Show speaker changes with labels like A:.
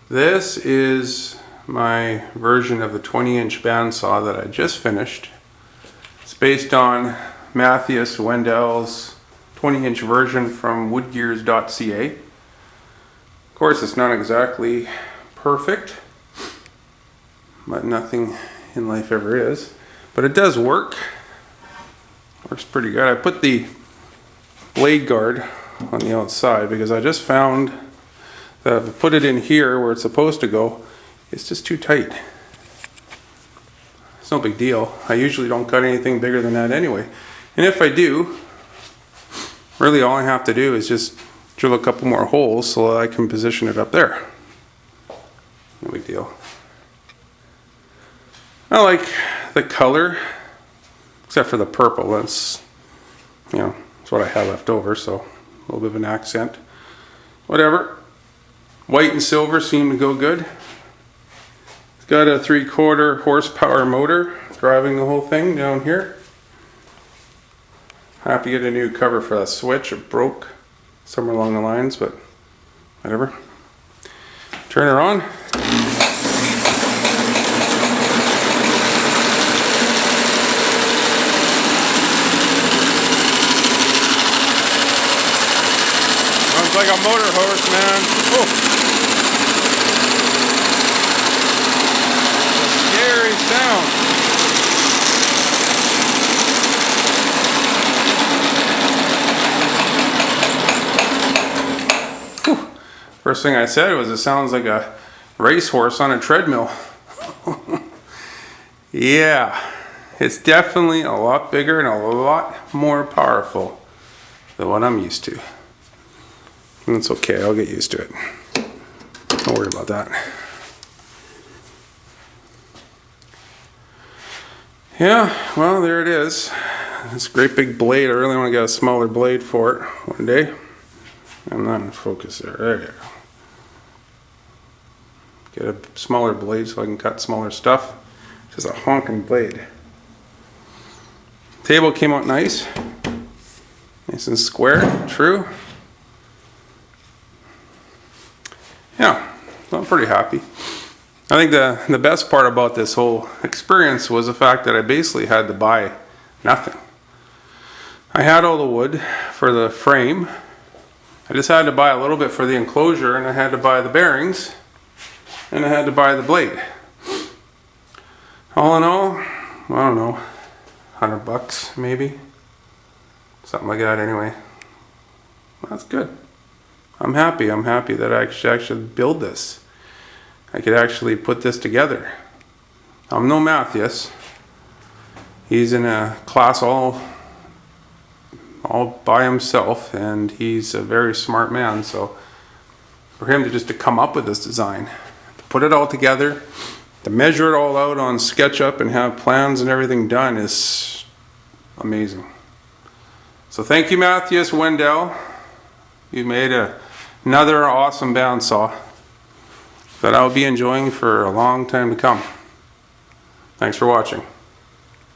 A: This is my version of the 20-inch bandsaw that I just finished. It's based on Matthias Wandell's 20-inch version from Woodgears.ca. Of course, it's not exactly perfect, but nothing in life ever is. But it does work. Works pretty good. I put the blade guard on the outside because I just found that if I put it in here where it's supposed to go, it's just too tight. It's no big deal. I usually don't cut anything bigger than that anyway. And if I do, really all I have to do is just drill a couple more holes so that I can position it up there. No big deal. I like the color, except for the purple. That's, that's what I had left over, so a little bit of an accent. Whatever. White and silver seem to go good. It's got a 3/4 horsepower motor driving the whole thing down here. I have to get a new cover for that switch. It broke somewhere along the lines, but whatever. Turn her on. Sounds like a motor horse, man. Oh. Scary sound. Whew. First thing I said was it sounds like a racehorse on a treadmill. Yeah, it's definitely a lot bigger and a lot more powerful than what I'm used to. And it's okay, I'll get used to it. Don't worry about that. Yeah, well, there it is. This great big blade. I really want to get a smaller blade for it one day. I'm not in focus there. There you go. Get a smaller blade so I can cut smaller stuff. Just a honking blade. Table came out nice. Nice and square, true. Yeah, so I'm pretty happy. I think the best part about this whole experience was the fact that I basically had to buy nothing. I had all the wood for the frame. I just had to buy a little bit for the enclosure, and I had to buy the bearings, and I had to buy the blade. All in all, I don't know, $100 maybe? Something like that anyway. That's good. I'm happy that I actually build this. I could actually put this together. I'm no Matthias. He's in a class all by himself, and he's a very smart man. So for him to come up with this design, to put it all together, to measure it all out on SketchUp and have plans and everything done is amazing. So thank you, Matthias Wandell. You made another awesome bandsaw that I'll be enjoying for a long time to come. Thanks for watching.